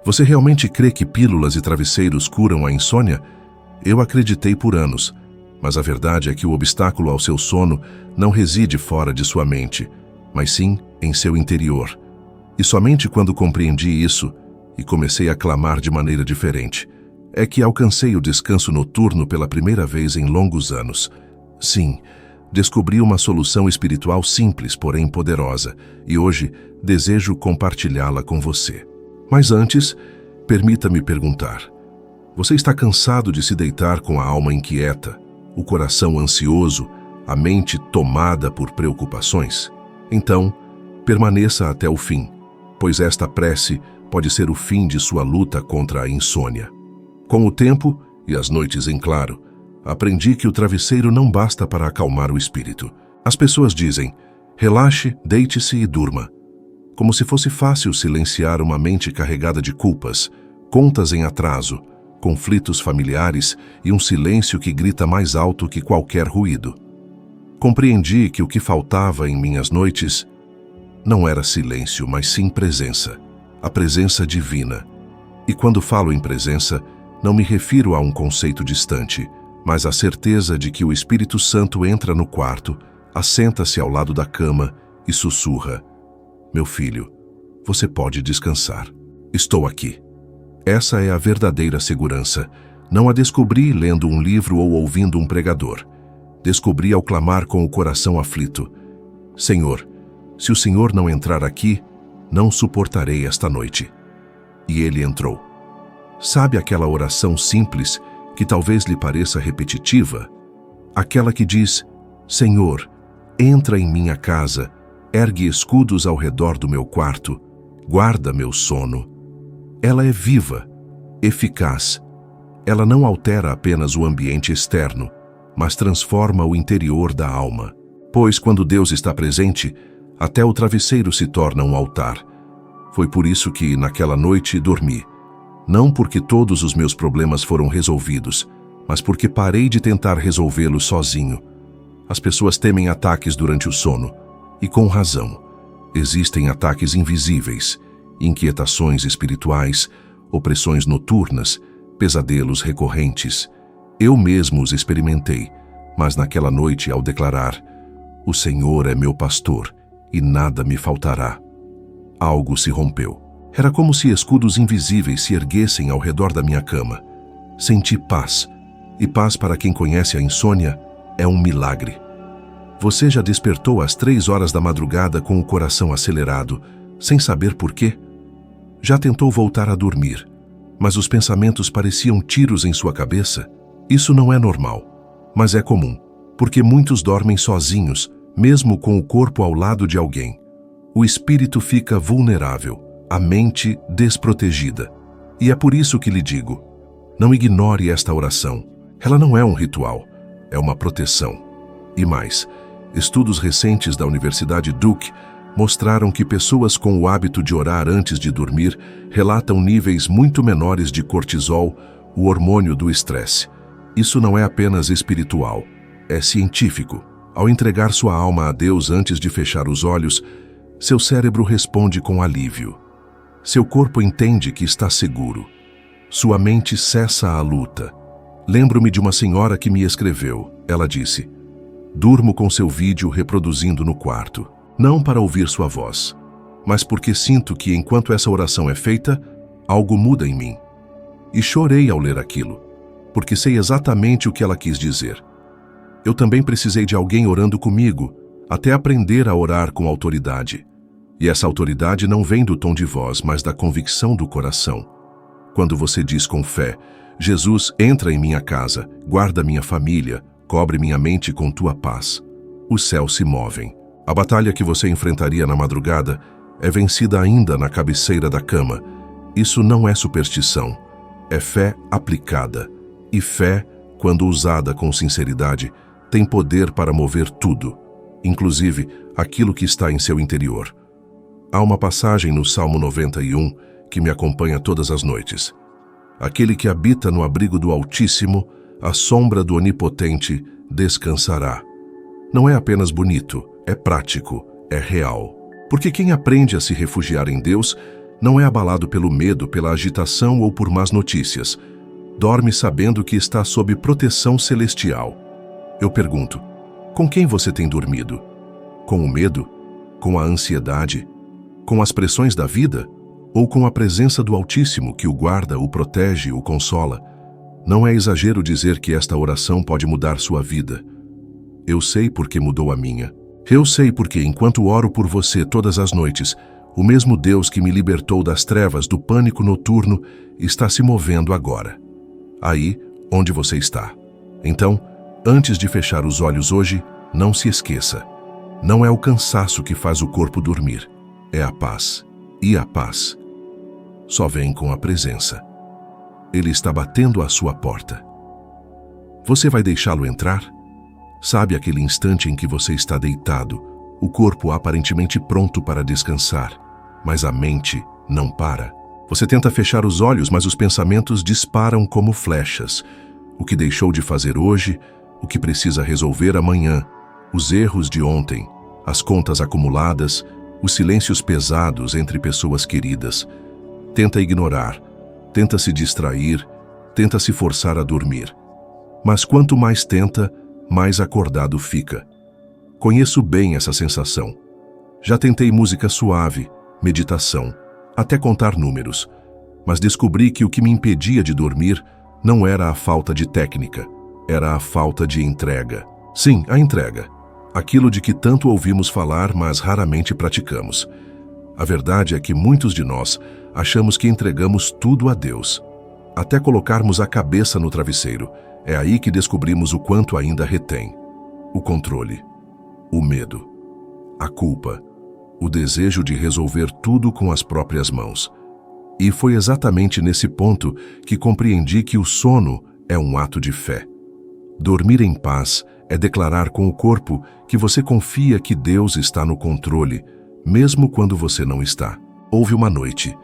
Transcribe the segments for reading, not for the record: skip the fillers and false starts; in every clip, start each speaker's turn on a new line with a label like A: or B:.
A: Você realmente crê que pílulas e travesseiros curam a insônia? Eu acreditei por anos, mas a verdade é que o obstáculo ao seu sono não reside fora de sua mente, mas sim em seu interior. E somente quando compreendi isso e comecei a clamar de maneira diferente, é que alcancei o descanso noturno pela primeira vez em longos anos. Sim, descobri uma solução espiritual simples, porém poderosa, e hoje desejo compartilhá-la com você. Mas antes, permita-me perguntar: você está cansado de se deitar com a alma inquieta, o coração ansioso, a mente tomada por preocupações? Então, permaneça até o fim, pois esta prece pode ser o fim de sua luta contra a insônia. Com o tempo e as noites em claro, aprendi que o travesseiro não basta para acalmar o espírito. As pessoas dizem: relaxe, deite-se e durma. Como se fosse fácil silenciar uma mente carregada de culpas, contas em atraso, conflitos familiares e um silêncio que grita mais alto que qualquer ruído. Compreendi que o que faltava em minhas noites não era silêncio, mas sim presença, a presença divina. E quando falo em presença, não me refiro a um conceito distante, mas à certeza de que o Espírito Santo entra no quarto, assenta-se ao lado da cama e sussurra: meu filho, você pode descansar. Estou aqui. Essa é a verdadeira segurança. Não a descobri lendo um livro ou ouvindo um pregador. Descobri ao clamar com o coração aflito: Senhor, se o Senhor não entrar aqui, não suportarei esta noite. E ele entrou. Sabe aquela oração simples que talvez lhe pareça repetitiva? Aquela que diz: Senhor, entra em minha casa, ergue escudos ao redor do meu quarto, guarda meu sono. Ela é viva, eficaz. Ela não altera apenas o ambiente externo, mas transforma o interior da alma. Pois quando Deus está presente, até o travesseiro se torna um altar. Foi por isso que, naquela noite, dormi. Não porque todos os meus problemas foram resolvidos, mas porque parei de tentar resolvê-los sozinho. As pessoas temem ataques durante o sono. E com razão. Existem ataques invisíveis, inquietações espirituais, opressões noturnas, pesadelos recorrentes. Eu mesmo os experimentei, mas naquela noite, ao declarar: o Senhor é meu pastor e nada me faltará, algo se rompeu. Era como se escudos invisíveis se erguessem ao redor da minha cama. Senti paz, e paz para quem conhece a insônia é um milagre. Você já despertou às 3 horas da madrugada com o coração acelerado, sem saber por quê? Já tentou voltar a dormir, mas os pensamentos pareciam tiros em sua cabeça? Isso não é normal, mas é comum, porque muitos dormem sozinhos, mesmo com o corpo ao lado de alguém. O espírito fica vulnerável, a mente desprotegida. E é por isso que lhe digo: não ignore esta oração. Ela não é um ritual, é uma proteção. E mais, estudos recentes da Universidade Duke mostraram que pessoas com o hábito de orar antes de dormir relatam níveis muito menores de cortisol, o hormônio do estresse. Isso não é apenas espiritual, é científico. Ao entregar sua alma a Deus antes de fechar os olhos, seu cérebro responde com alívio. Seu corpo entende que está seguro. Sua mente cessa a luta. Lembro-me de uma senhora que me escreveu. Ela disse: durmo com seu vídeo reproduzindo no quarto, não para ouvir sua voz, mas porque sinto que enquanto essa oração é feita, algo muda em mim. E chorei ao ler aquilo, porque sei exatamente o que ela quis dizer. Eu também precisei de alguém orando comigo, até aprender a orar com autoridade. E essa autoridade não vem do tom de voz, mas da convicção do coração. Quando você diz com fé: Jesus, entra em minha casa, guarda minha família, cobre minha mente com tua paz, os céus se movem. A batalha que você enfrentaria na madrugada é vencida ainda na cabeceira da cama. Isso não é superstição, é fé aplicada. E fé, quando usada com sinceridade, tem poder para mover tudo, inclusive aquilo que está em seu interior. Há uma passagem no Salmo 91 que me acompanha todas as noites. Aquele que habita no abrigo do Altíssimo, à sombra do Onipotente, descansará. Não é apenas bonito, é prático, é real. Porque quem aprende a se refugiar em Deus Não é abalado pelo medo, pela agitação ou por más notícias. Dorme sabendo que está sob proteção celestial. Eu pergunto, com quem você tem dormido? Com o medo? Com a ansiedade? Com as pressões da vida? Ou com a presença do Altíssimo que o guarda, o protege, o consola? Não é exagero dizer que esta oração pode mudar sua vida. Eu sei porque mudou a minha. Eu sei porque, enquanto oro por você todas as noites, o mesmo Deus que me libertou das trevas do pânico noturno está se movendo agora. Aí, onde você está. Então, antes de fechar os olhos hoje, não se esqueça. Não é o cansaço que faz o corpo dormir. É a paz. E a paz só vem com a presença. Ele está batendo à sua porta. Você vai deixá-lo entrar? Sabe aquele instante em que você está deitado, o corpo aparentemente pronto para descansar, mas a mente não para? Você tenta fechar os olhos, mas os pensamentos disparam como flechas. O que deixou de fazer hoje, o que precisa resolver amanhã, os erros de ontem, as contas acumuladas, os silêncios pesados entre pessoas queridas. Tenta ignorar, tenta se distrair, tenta se forçar a dormir. Mas quanto mais tenta, mais acordado fica. Conheço bem essa sensação. Já tentei música suave, meditação, até contar números, mas descobri que o que me impedia de dormir não era a falta de técnica, era a falta de entrega. Sim, a entrega. Aquilo de que tanto ouvimos falar, mas raramente praticamos. A verdade é que muitos de nós achamos que entregamos tudo a Deus. Até colocarmos a cabeça no travesseiro, é aí que descobrimos o quanto ainda retém. O controle, o medo, a culpa, o desejo de resolver tudo com as próprias mãos. E foi exatamente nesse ponto que compreendi que o sono é um ato de fé. Dormir em paz é declarar com o corpo que você confia que Deus está no controle, mesmo quando você não está. Houve uma noite,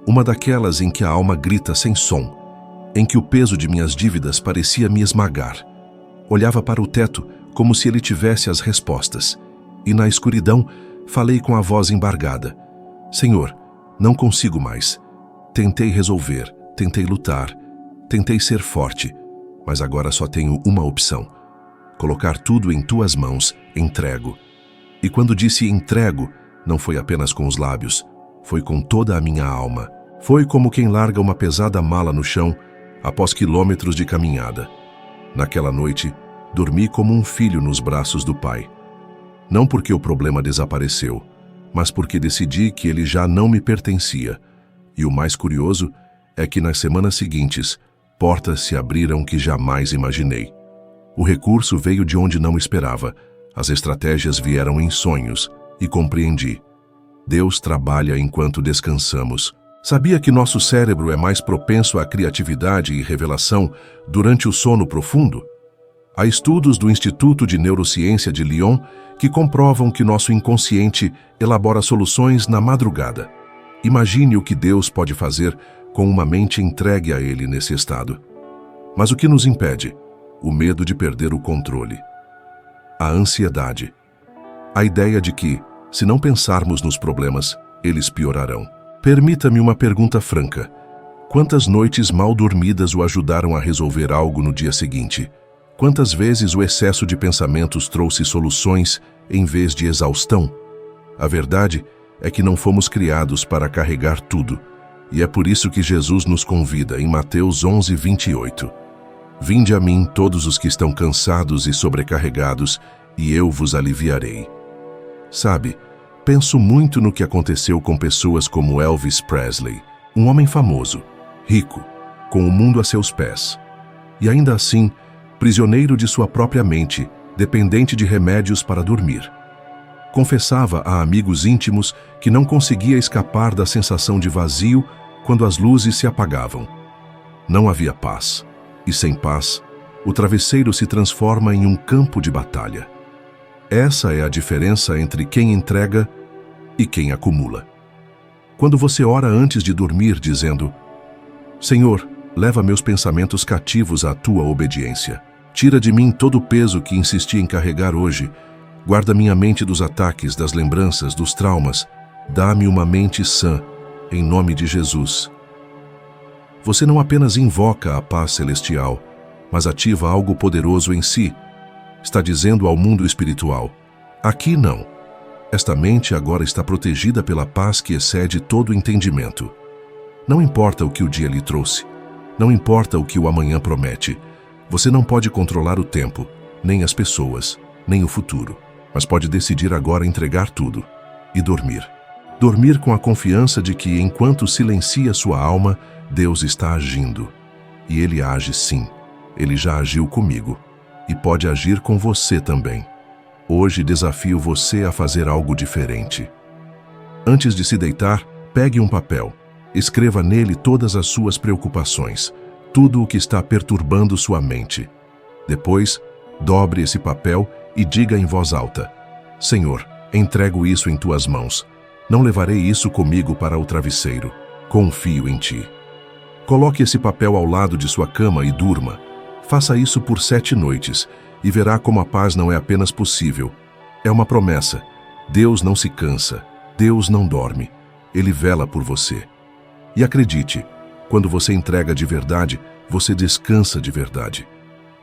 A: uma daquelas em que a alma grita sem som, em que o peso de minhas dívidas parecia me esmagar. Olhava para o teto como se ele tivesse as respostas, e na escuridão falei com a voz embargada: Senhor, não consigo mais. Tentei resolver, tentei lutar, tentei ser forte, mas agora só tenho uma opção: colocar tudo em tuas mãos, entrego. E quando disse entrego, não foi apenas com os lábios, foi com toda a minha alma. Foi como quem larga uma pesada mala no chão após quilômetros de caminhada. Naquela noite, dormi como um filho nos braços do Pai. Não porque o problema desapareceu, mas porque decidi que ele já não me pertencia. E o mais curioso é que nas semanas seguintes, portas se abriram que jamais imaginei. O recurso veio de onde não esperava, as estratégias vieram em sonhos, e compreendi. Deus trabalha enquanto descansamos. Sabia que nosso cérebro é mais propenso à criatividade e revelação durante o sono profundo? Há estudos do Instituto de Neurociência de Lyon que comprovam que nosso inconsciente elabora soluções na madrugada. Imagine o que Deus pode fazer com uma mente entregue a Ele nesse estado. Mas o que nos impede? O medo de perder o controle. A ansiedade. A ideia de que, se não pensarmos nos problemas, eles piorarão. Permita-me uma pergunta franca. Quantas noites mal dormidas o ajudaram a resolver algo no dia seguinte? Quantas vezes o excesso de pensamentos trouxe soluções em vez de exaustão? A verdade é que não fomos criados para carregar tudo. E é por isso que Jesus nos convida em Mateus 11:28. Vinde a mim todos os que estão cansados e sobrecarregados, e eu vos aliviarei. Sabe, penso muito no que aconteceu com pessoas como Elvis Presley, um homem famoso, rico, com o mundo a seus pés. E ainda assim, prisioneiro de sua própria mente, dependente de remédios para dormir. Confessava a amigos íntimos que não conseguia escapar da sensação de vazio quando as luzes se apagavam. Não havia paz, e sem paz, o travesseiro se transforma em um campo de batalha. Essa é a diferença entre quem entrega e quem acumula. Quando você ora antes de dormir dizendo: Senhor, leva meus pensamentos cativos à tua obediência. Tira de mim todo o peso que insisti em carregar hoje. Guarda minha mente dos ataques, das lembranças, dos traumas. Dá-me uma mente sã. em nome de Jesus. Você não apenas invoca a paz celestial, mas ativa algo poderoso em si. Está dizendo ao mundo espiritual: aqui não. Esta mente agora está protegida pela paz que excede todo entendimento. Não importa o que o dia lhe trouxe. Não importa o que o amanhã promete. Você não pode controlar o tempo, nem as pessoas, nem o futuro. Mas pode decidir agora entregar tudo e dormir. Dormir com a confiança de que, enquanto silencia sua alma, Deus está agindo. E Ele age sim. Ele já agiu comigo. E pode agir com você também. Hoje desafio você a fazer algo diferente. Antes de se deitar, pegue um papel. Escreva nele todas as suas preocupações, tudo o que está perturbando sua mente. Depois, dobre esse papel e diga em voz alta: Senhor, entrego isso em tuas mãos. Não levarei isso comigo para o travesseiro. Confio em ti. Coloque esse papel ao lado de sua cama e durma. Faça isso por 7 noites e verá como a paz não é apenas possível. É uma promessa. Deus não se cansa. Deus não dorme. Ele vela por você. E acredite, quando você entrega de verdade, você descansa de verdade.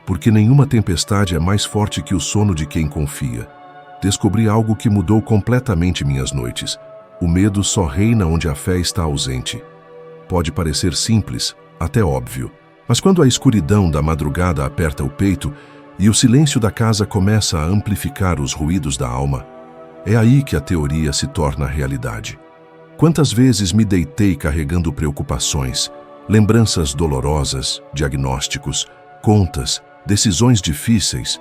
A: Porque nenhuma tempestade é mais forte que o sono de quem confia. Descobri algo que mudou completamente minhas noites. O medo só reina onde a fé está ausente. Pode parecer simples, até óbvio, mas quando a escuridão da madrugada aperta o peito e o silêncio da casa começa a amplificar os ruídos da alma, é aí que a teoria se torna realidade. Quantas vezes me deitei carregando preocupações, lembranças dolorosas, diagnósticos, contas, decisões difíceis,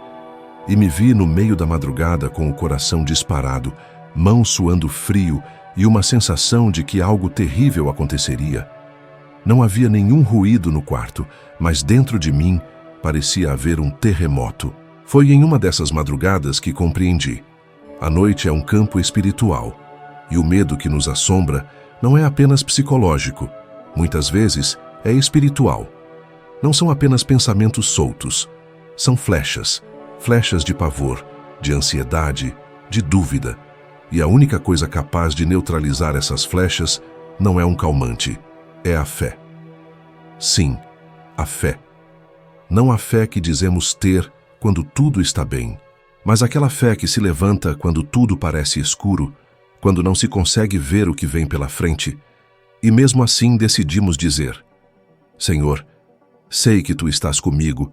A: e me vi no meio da madrugada com o coração disparado, mãos suando frio e uma sensação de que algo terrível aconteceria. Não havia nenhum ruído no quarto, mas dentro de mim parecia haver um terremoto. Foi em uma dessas madrugadas que compreendi. A noite é um campo espiritual. E o medo que nos assombra não é apenas psicológico, muitas vezes é espiritual. Não são apenas pensamentos soltos, são flechas de pavor, de ansiedade, de dúvida. E a única coisa capaz de neutralizar essas flechas não é um calmante, é a fé. Sim, a fé. Não a fé que dizemos ter quando tudo está bem, mas aquela fé que se levanta quando tudo parece escuro, quando não se consegue ver o que vem pela frente, e mesmo assim decidimos dizer: Senhor, sei que Tu estás comigo,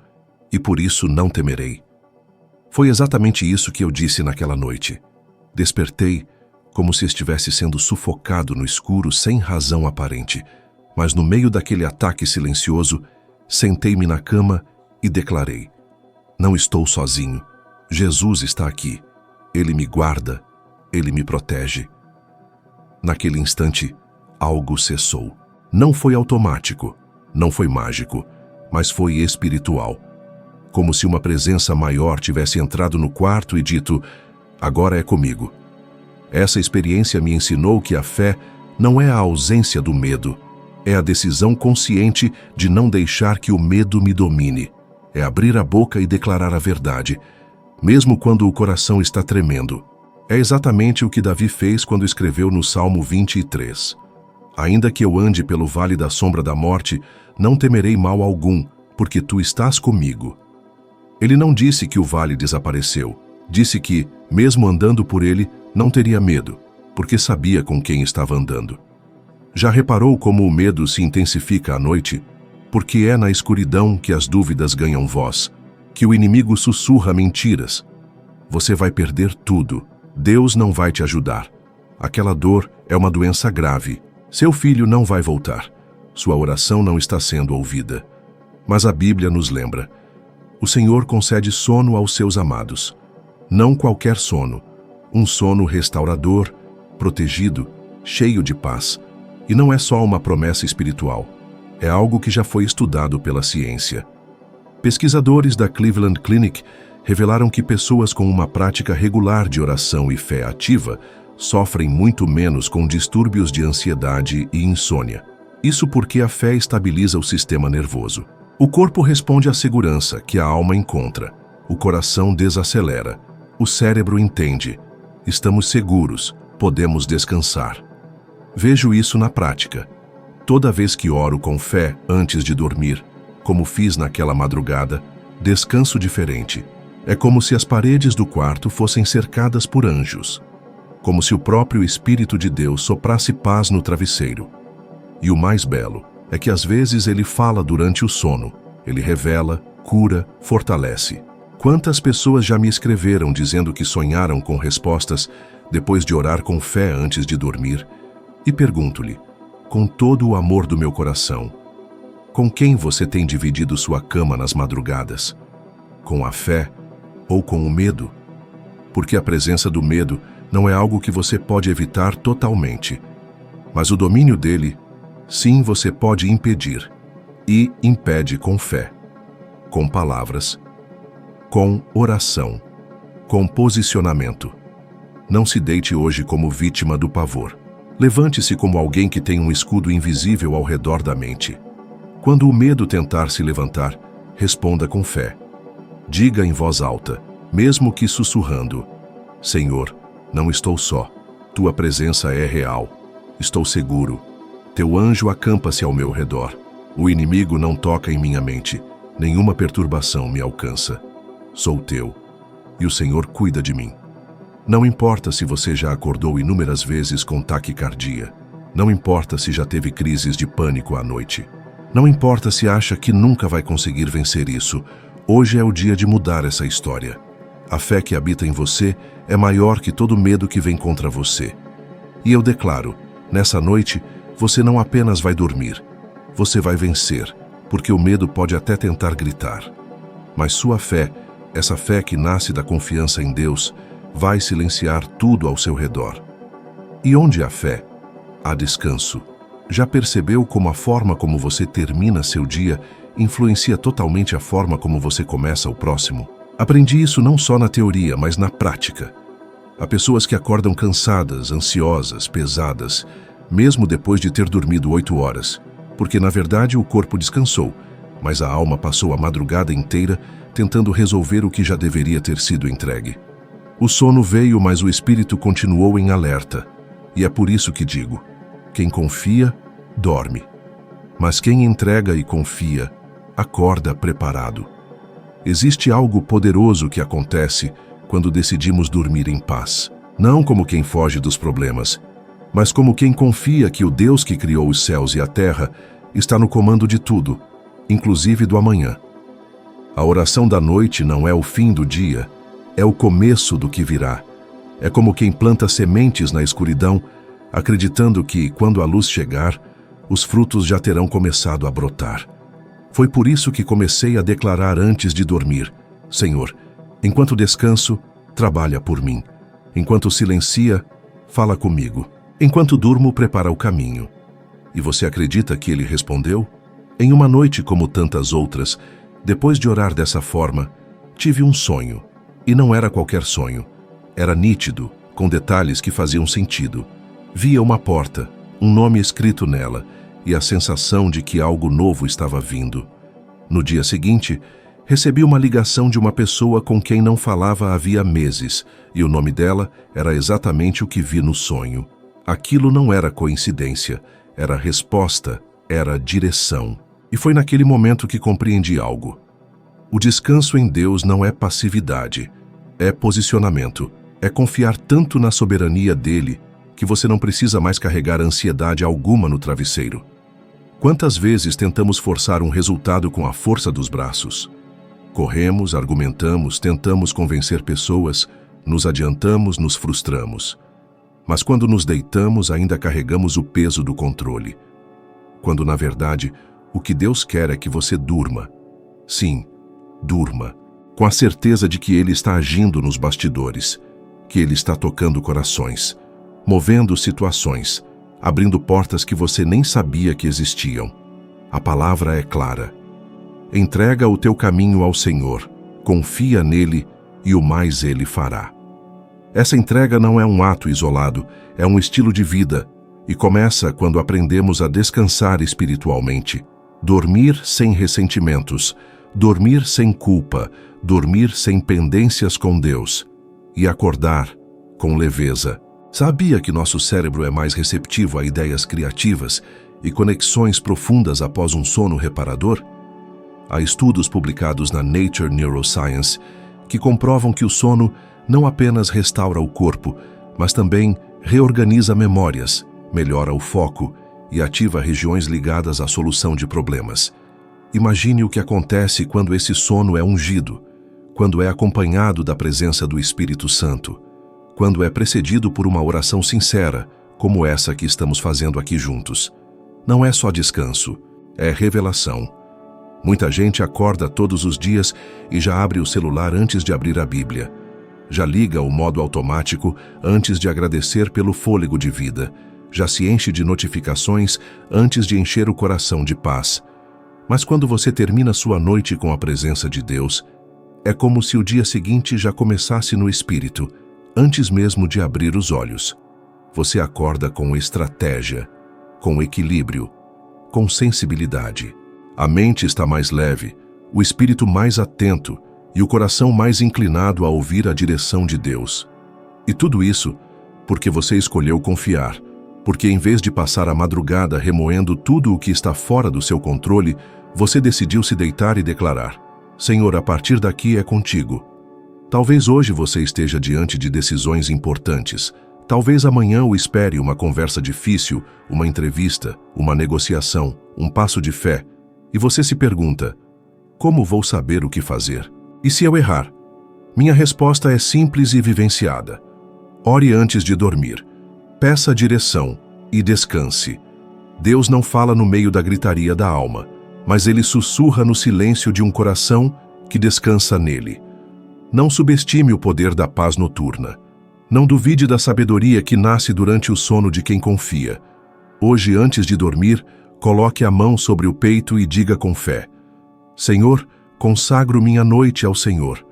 A: e por isso não temerei. Foi exatamente isso que eu disse naquela noite. Despertei como se estivesse sendo sufocado no escuro sem razão aparente, mas no meio daquele ataque silencioso, sentei-me na cama e declarei: não estou sozinho. Jesus está aqui. Ele me guarda. Ele me protege. Naquele instante, algo cessou. Não foi automático, não foi mágico, mas foi espiritual. Como se uma presença maior tivesse entrado no quarto e dito: agora é comigo. Essa experiência me ensinou que a fé não é a ausência do medo, é a decisão consciente de não deixar que o medo me domine. É abrir a boca e declarar a verdade, mesmo quando o coração está tremendo. É exatamente o que Davi fez quando escreveu no Salmo 23. Ainda que eu ande pelo vale da sombra da morte, não temerei mal algum, porque tu estás comigo. Ele não disse que o vale desapareceu. Disse que, mesmo andando por ele, não teria medo, porque sabia com quem estava andando. Já reparou como o medo se intensifica à noite? Porque é na escuridão que as dúvidas ganham voz, que o inimigo sussurra mentiras. Você vai perder tudo. Deus não vai te ajudar. Aquela dor é uma doença grave. Seu filho não vai voltar. Sua oração não está sendo ouvida. Mas a Bíblia nos lembra: o Senhor concede sono aos seus amados. Não qualquer sono. Um sono restaurador, protegido, cheio de paz. E não é só uma promessa espiritual. É algo que já foi estudado pela ciência. Pesquisadores da Cleveland Clinic revelaram que pessoas com uma prática regular de oração e fé ativa sofrem muito menos com distúrbios de ansiedade e insônia. Isso porque a fé estabiliza o sistema nervoso. O corpo responde à segurança que a alma encontra. O coração desacelera. O cérebro entende. Estamos seguros, podemos descansar. Vejo isso na prática. Toda vez que oro com fé antes de dormir, como fiz naquela madrugada, descanso diferente. É como se as paredes do quarto fossem cercadas por anjos. Como se o próprio Espírito de Deus soprasse paz no travesseiro. E o mais belo é que às vezes ele fala durante o sono. Ele revela, cura, fortalece. Quantas pessoas já me escreveram dizendo que sonharam com respostas depois de orar com fé antes de dormir? E pergunto-lhe, com todo o amor do meu coração, com quem você tem dividido sua cama nas madrugadas? Com a fé ou com o medo? Porque a presença do medo não é algo que você pode evitar totalmente, mas o domínio dele, sim, você pode impedir, e impede com fé, com palavras, com oração, com posicionamento. Não se deite hoje como vítima do pavor. Levante-se como alguém que tem um escudo invisível ao redor da mente. Quando o medo tentar se levantar, responda com fé. Diga em voz alta, mesmo que sussurrando: Senhor, não estou só. Tua presença é real. Estou seguro. Teu anjo acampa-se ao meu redor. O inimigo não toca em minha mente. Nenhuma perturbação me alcança. Sou teu. E o Senhor cuida de mim. Não importa se você já acordou inúmeras vezes com taquicardia. Não importa se já teve crises de pânico à noite. Não importa se acha que nunca vai conseguir vencer isso. Hoje é o dia de mudar essa história. A fé que habita em você é maior que todo medo que vem contra você. E eu declaro, nessa noite, você não apenas vai dormir, você vai vencer, porque o medo pode até tentar gritar. Mas sua fé, essa fé que nasce da confiança em Deus, vai silenciar tudo ao seu redor. E onde há fé, há descanso. Já percebeu como a forma como você termina seu dia influencia totalmente a forma como você começa o próximo? Aprendi isso não só na teoria, mas na prática. Há pessoas que acordam cansadas, ansiosas, pesadas, mesmo depois de ter dormido 8 horas, porque na verdade o corpo descansou, mas a alma passou a madrugada inteira tentando resolver o que já deveria ter sido entregue. O sono veio, mas o espírito continuou em alerta, e é por isso que digo, quem confia, dorme. Mas quem entrega e confia, acorda preparado. Existe algo poderoso que acontece quando decidimos dormir em paz. Não como quem foge dos problemas, mas como quem confia que o Deus que criou os céus e a terra está no comando de tudo, inclusive do amanhã. A oração da noite não é o fim do dia, é o começo do que virá. É como quem planta sementes na escuridão, acreditando que, quando a luz chegar, os frutos já terão começado a brotar. Foi por isso que comecei a declarar antes de dormir: Senhor, enquanto descanso, trabalha por mim. Enquanto silencia, fala comigo. Enquanto durmo, prepara o caminho. E você acredita que ele respondeu? Em uma noite como tantas outras, depois de orar dessa forma, tive um sonho. E não era qualquer sonho. Era nítido, com detalhes que faziam sentido. Via uma porta, um nome escrito nela, e a sensação de que algo novo estava vindo. No dia seguinte, recebi uma ligação de uma pessoa com quem não falava havia meses, e o nome dela era exatamente o que vi no sonho. Aquilo não era coincidência, era resposta, era direção. E foi naquele momento que compreendi algo. O descanso em Deus não é passividade, é posicionamento, é confiar tanto na soberania dele que você não precisa mais carregar ansiedade alguma no travesseiro. Quantas vezes tentamos forçar um resultado com a força dos braços? Corremos, argumentamos, tentamos convencer pessoas, nos adiantamos, nos frustramos. Mas quando nos deitamos, ainda carregamos o peso do controle. Quando, na verdade, o que Deus quer é que você durma. Sim, durma, com a certeza de que Ele está agindo nos bastidores, que Ele está tocando corações, movendo situações, abrindo portas que você nem sabia que existiam. A palavra é clara. Entrega o teu caminho ao Senhor, confia nele e o mais Ele fará. Essa entrega não é um ato isolado, é um estilo de vida e começa quando aprendemos a descansar espiritualmente, dormir sem ressentimentos, dormir sem culpa, dormir sem pendências com Deus e acordar com leveza, Sabia que nosso cérebro é mais receptivo a ideias criativas e conexões profundas após um sono reparador? Há estudos publicados na Nature Neuroscience que comprovam que o sono não apenas restaura o corpo, mas também reorganiza memórias, melhora o foco e ativa regiões ligadas à solução de problemas. Imagine o que acontece quando esse sono é ungido, quando é acompanhado da presença do Espírito Santo, quando é precedido por uma oração sincera, como essa que estamos fazendo aqui juntos. Não é só descanso, é revelação. Muita gente acorda todos os dias e já abre o celular antes de abrir a Bíblia. Já liga o modo automático antes de agradecer pelo fôlego de vida. Já se enche de notificações antes de encher o coração de paz. Mas quando você termina sua noite com a presença de Deus, é como se o dia seguinte já começasse no espírito, antes mesmo de abrir os olhos. Você acorda com estratégia, com equilíbrio, com sensibilidade. A mente está mais leve, o espírito mais atento e o coração mais inclinado a ouvir a direção de Deus. E tudo isso porque você escolheu confiar, porque em vez de passar a madrugada remoendo tudo o que está fora do seu controle, você decidiu se deitar e declarar: Senhor, a partir daqui é contigo. Talvez hoje você esteja diante de decisões importantes. Talvez amanhã o espere uma conversa difícil, uma entrevista, uma negociação, um passo de fé. E você se pergunta: como vou saber o que fazer? E se eu errar? Minha resposta é simples e vivenciada. Ore antes de dormir. Peça direção e descanse. Deus não fala no meio da gritaria da alma, mas Ele sussurra no silêncio de um coração que descansa nele. Não subestime o poder da paz noturna. Não duvide da sabedoria que nasce durante o sono de quem confia. Hoje, antes de dormir, coloque a mão sobre o peito e diga com fé: Senhor, consagro minha noite ao Senhor.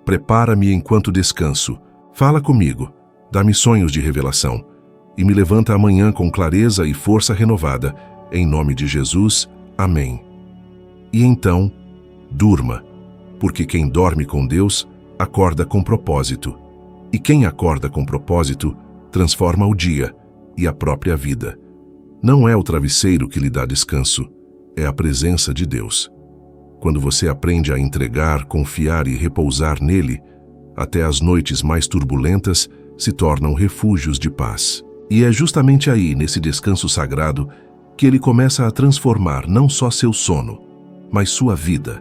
A: Prepara-me enquanto descanso. Fala comigo, dá-me sonhos de revelação e me levanta amanhã com clareza e força renovada. Em nome de Jesus, amém. E então, durma, porque quem dorme com Deus acorda com propósito. E quem acorda com propósito transforma o dia e a própria vida. Não é o travesseiro que lhe dá descanso, é a presença de Deus. Quando você aprende a entregar, confiar e repousar nele, até as noites mais turbulentas se tornam refúgios de paz. E é justamente aí, nesse descanso sagrado, que ele começa a transformar não só seu sono, mas sua vida.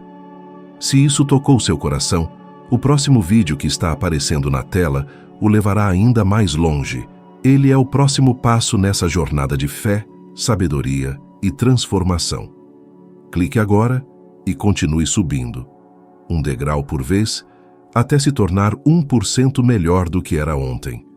A: Se isso tocou seu coração, o próximo vídeo que está aparecendo na tela o levará ainda mais longe. Ele é o próximo passo nessa jornada de fé, sabedoria e transformação. Clique agora e continue subindo, um degrau por vez, até se tornar 1% melhor do que era ontem.